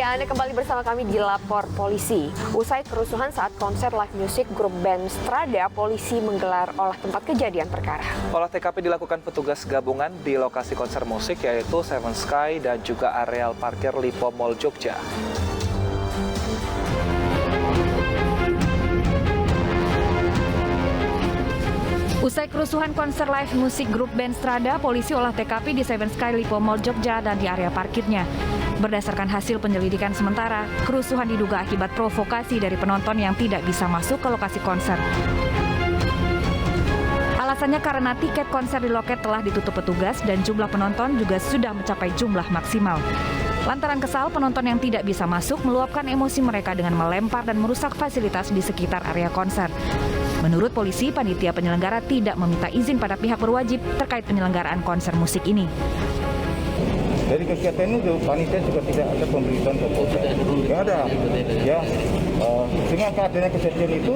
Ya, Anda kembali bersama kami di Lapor Polisi. Usai kerusuhan saat konser live music grup band Strada, polisi menggelar olah tempat kejadian perkara. Olah TKP dilakukan petugas gabungan di lokasi konser musik yaitu Seven Sky dan juga areal parkir Lipo Mall Jogja. Usai kerusuhan konser live musik grup band Strada, polisi olah TKP di Seven Sky Lipo Mall Jogja dan di area parkirnya. Berdasarkan hasil penyelidikan sementara, kerusuhan diduga akibat provokasi dari penonton yang tidak bisa masuk ke lokasi konser. Alasannya karena tiket konser di loket telah ditutup petugas dan jumlah penonton juga sudah mencapai jumlah maksimal. Lantaran kesal, penonton yang tidak bisa masuk meluapkan emosi mereka dengan melempar dan merusak fasilitas di sekitar area konser. Menurut polisi, panitia penyelenggara tidak meminta izin pada pihak berwajib terkait penyelenggaraan konser musik ini. Dari kegiatan itu, panitia juga tidak ada pemberitahuan ke Polda. Tidak ada. Ya, dengan keadaan kejadian itu,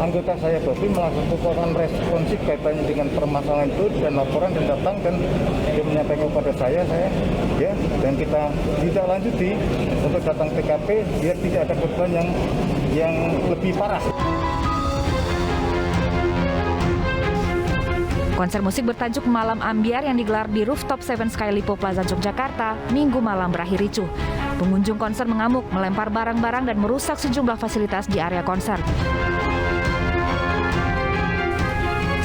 anggota saya Bobi melakukan responsif kaitannya dengan permasalahan itu dan laporan dan datang dan dia menyampaikan kepada saya ya, dan kita tidak lanjuti untuk datang TKP biar tidak ada korban yang lebih parah. Konser musik bertajuk Malam Ambiar yang digelar di rooftop Seven Sky Lipo Plaza Yogyakarta Minggu malam berakhir ricuh. Pengunjung konser mengamuk, melempar barang-barang dan merusak sejumlah fasilitas di area konser.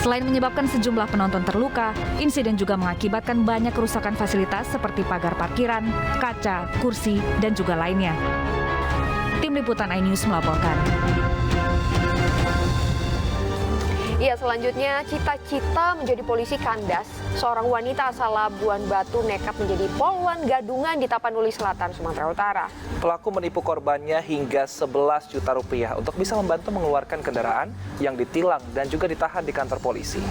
Selain menyebabkan sejumlah penonton terluka, insiden juga mengakibatkan banyak kerusakan fasilitas seperti pagar parkiran, kaca, kursi, dan juga lainnya. Tim Liputan iNews melaporkan. Ya, selanjutnya cita-cita menjadi polisi kandas. Seorang wanita asal Labuan Batu nekat menjadi poluan gadungan di Tapanuli Selatan, Sumatera Utara. Pelaku menipu korbannya hingga 11 juta rupiah untuk bisa membantu mengeluarkan kendaraan yang ditilang dan juga ditahan di kantor polisi.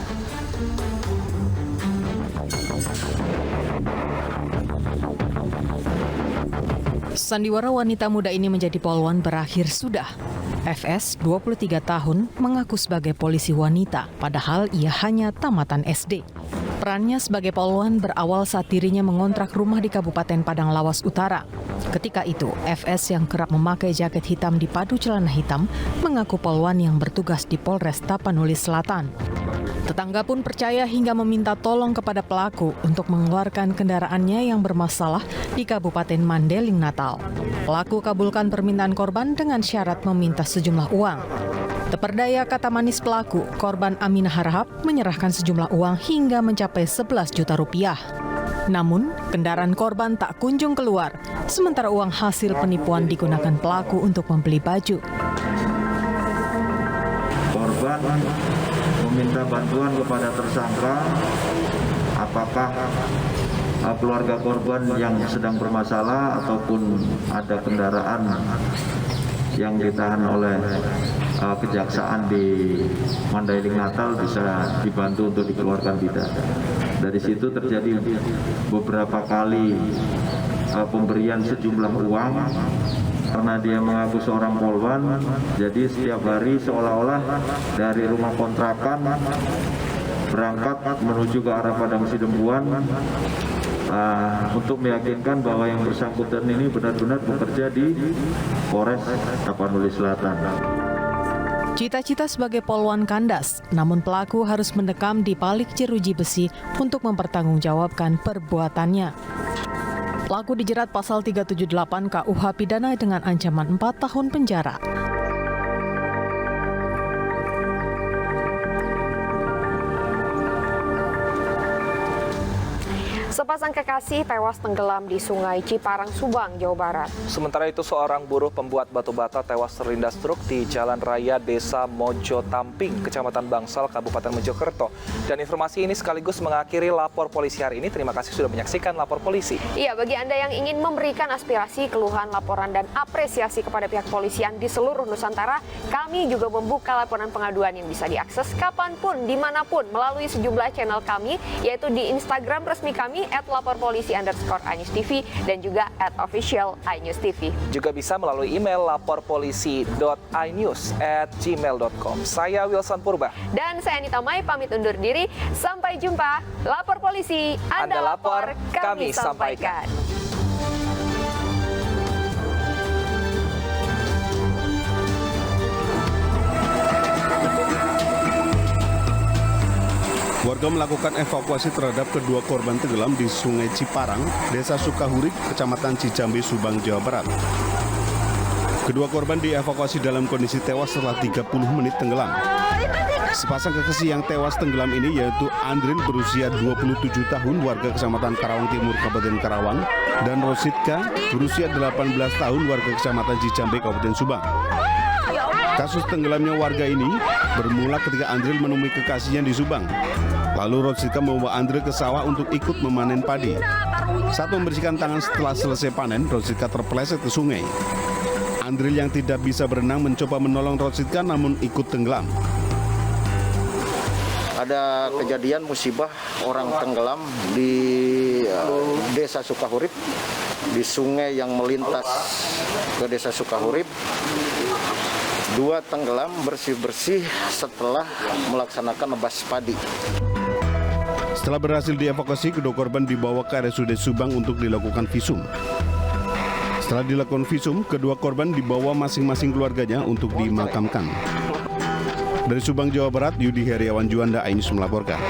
Sandiwara wanita muda ini menjadi poluan berakhir sudah. FS, 23 tahun, mengaku sebagai polisi wanita, padahal ia hanya tamatan SD. Perannya sebagai poluan berawal saat dirinya mengontrak rumah di Kabupaten Padang Lawas Utara. Ketika itu, FS yang kerap memakai jaket hitam dipadu celana hitam, mengaku poluan yang bertugas di Polres Tapanuli Selatan. Tetangga pun percaya hingga meminta tolong kepada pelaku untuk mengeluarkan kendaraannya yang bermasalah di Kabupaten Mandeling, Natal. Pelaku kabulkan permintaan korban dengan syarat meminta sejumlah uang. Terperdaya kata manis pelaku, korban Aminah Harahap menyerahkan sejumlah uang hingga mencapai 11 juta rupiah. Namun, kendaraan korban tak kunjung keluar, sementara uang hasil penipuan digunakan pelaku untuk membeli baju. Korban meminta bantuan kepada tersangka apakah keluarga korban yang sedang bermasalah ataupun ada kendaraan yang ditahan oleh kejaksaan di Mandailing Natal bisa dibantu untuk dikeluarkan tidak. Dari situ terjadi beberapa kali pemberian sejumlah uang karena dia mengaku seorang poluan, jadi setiap hari seolah-olah dari rumah kontrakan berangkat menuju ke arah Padang Sidempuan untuk meyakinkan bahwa yang bersangkutan ini benar-benar bekerja di Polres Tapanuli Selatan. Cita-cita sebagai poluan kandas, namun pelaku harus mendekam di balik jeruji besi untuk mempertanggungjawabkan perbuatannya. Pelaku dijerat pasal 378 KUH pidana dengan ancaman 4 tahun penjara. Sepasang kekasih tewas tenggelam di Sungai Ciparang, Subang, Jawa Barat. Sementara itu, seorang buruh pembuat batu bata tewas terlindas truk di Jalan Raya Desa Mojo Tamping, Kecamatan Bangsal, Kabupaten Mojokerto. Dan informasi ini sekaligus mengakhiri Lapor Polisi hari ini. Terima kasih sudah menyaksikan Lapor Polisi. Iya, bagi Anda yang ingin memberikan aspirasi, keluhan, laporan, dan apresiasi kepada pihak polisian di seluruh Nusantara, kami juga membuka laporan pengaduan yang bisa diakses kapanpun, dimanapun, melalui sejumlah channel kami, yaitu di Instagram resmi kami, @laporpolisi_iNews TV dan juga @official_iNews TV. Juga bisa melalui email laporpolisi.inews@gmail.com. Saya Wilson Purba. Dan saya Anita Mai pamit undur diri. Sampai jumpa. Lapor Polisi, Anda lapor, kami sampaikan. Warga melakukan evakuasi terhadap kedua korban tenggelam di Sungai Ciparang, Desa Sukahurip, Kecamatan Cijambe, Subang, Jawa Barat. Kedua korban dievakuasi dalam kondisi tewas setelah 30 menit tenggelam. Sepasang kekasih yang tewas tenggelam ini yaitu Andrin berusia 27 tahun warga Kecamatan Karawang Timur, Kabupaten Karawang, dan Rosidka berusia 18 tahun warga Kecamatan Cijambe, Kabupaten Subang. Kasus tenggelamnya warga ini bermula ketika Andrin menemui kekasihnya di Subang. Lalu Rosidka membawa Andrin ke sawah untuk ikut memanen padi. Saat membersihkan tangan setelah selesai panen, Rosidka terpeleset ke sungai. Andrin yang tidak bisa berenang mencoba menolong Rosidka namun ikut tenggelam. Ada kejadian musibah orang tenggelam di Desa Sukahurip, di sungai yang melintas ke Desa Sukahurip. Dua tenggelam bersih-bersih setelah melaksanakan nebas padi. Setelah berhasil dievakuasi, kedua korban dibawa ke RSUD Subang untuk dilakukan visum. Setelah dilakukan visum, kedua korban dibawa masing-masing keluarganya untuk dimakamkan. Dari Subang, Jawa Barat, Yudi Heriawan Juanda, Ainus melaporkan.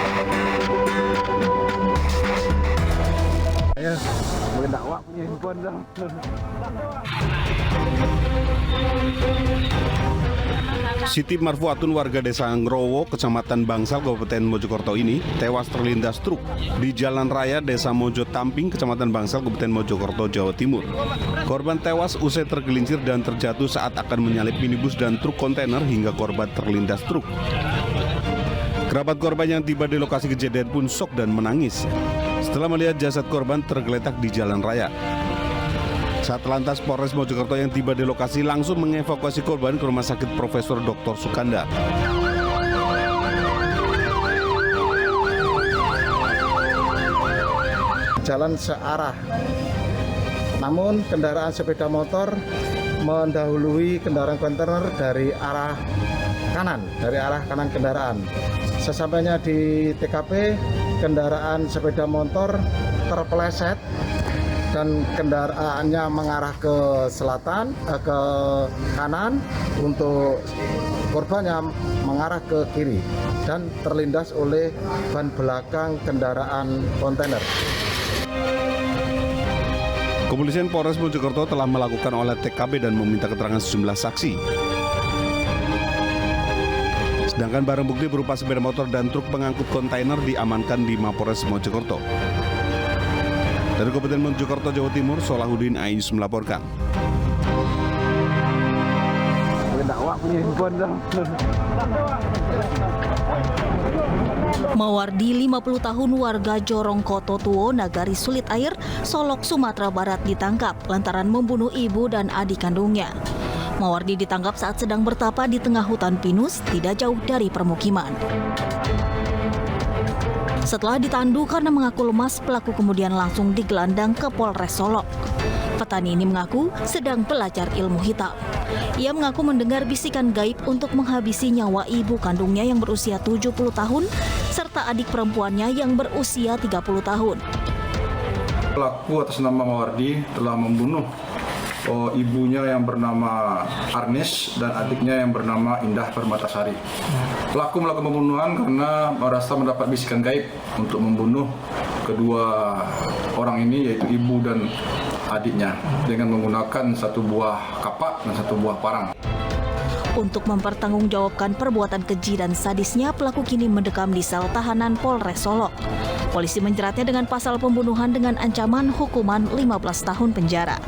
Siti Marfuatun warga Desa Ngrowo, Kecamatan Bangsal, Kabupaten Mojokerto ini tewas terlindas truk di Jalan Raya Desa Mojo Tamping, Kecamatan Bangsal, Kabupaten Mojokerto, Jawa Timur. Korban tewas usai tergelincir dan terjatuh saat akan menyalip minibus dan truk kontainer hingga korban terlindas truk. Kerabat korban yang tiba di lokasi kejadian pun shock dan menangis setelah melihat jasad korban tergeletak di jalan raya. Satlantas Polres Mojokerto yang tiba di lokasi langsung mengevakuasi korban ke Rumah Sakit Profesor Dr. Sukandar. Jalan searah, namun kendaraan sepeda motor mendahului kendaraan kontainer dari arah kanan kendaraan. Sesampainya di TKP, kendaraan sepeda motor terpeleset dan kendaraannya mengarah ke selatan, ke kanan, untuk korbannya mengarah ke kiri dan terlindas oleh ban belakang kendaraan kontainer. Kepolisian Polres Mojokerto telah melakukan olah TKP dan meminta keterangan sejumlah saksi. Sedangkan barang bukti berupa sepeda motor dan truk pengangkut kontainer diamankan di Mapolres Mojokerto. Dari Kabupaten Mojokerto, Jawa Timur, Solahuddin Ainus melaporkan. Mawardi, 50 tahun warga Jorongkoto Tuo, Nagari Sulit Air, Solok, Sumatera Barat ditangkap lantaran membunuh ibu dan adik kandungnya. Mawardi ditangkap saat sedang bertapa di tengah hutan pinus tidak jauh dari permukiman. Setelah ditandu karena mengaku lemas, pelaku kemudian langsung digelandang ke Polres Solok. Petani ini mengaku sedang belajar ilmu hitam. Ia mengaku mendengar bisikan gaib untuk menghabisi nyawa ibu kandungnya yang berusia 70 tahun serta adik perempuannya yang berusia 30 tahun. Pelaku atas nama Mawardi telah membunuh ibunya yang bernama Arnis dan adiknya yang bernama Indah Permatasari. Pelaku melakukan pembunuhan karena merasa mendapat bisikan gaib untuk membunuh kedua orang ini, yaitu ibu dan adiknya, dengan menggunakan satu buah kapak dan satu buah parang. Untuk mempertanggungjawabkan perbuatan keji dan sadisnya, pelaku kini mendekam di sel tahanan Polres Solok. Polisi menjeratnya dengan pasal pembunuhan dengan ancaman hukuman 15 tahun penjara.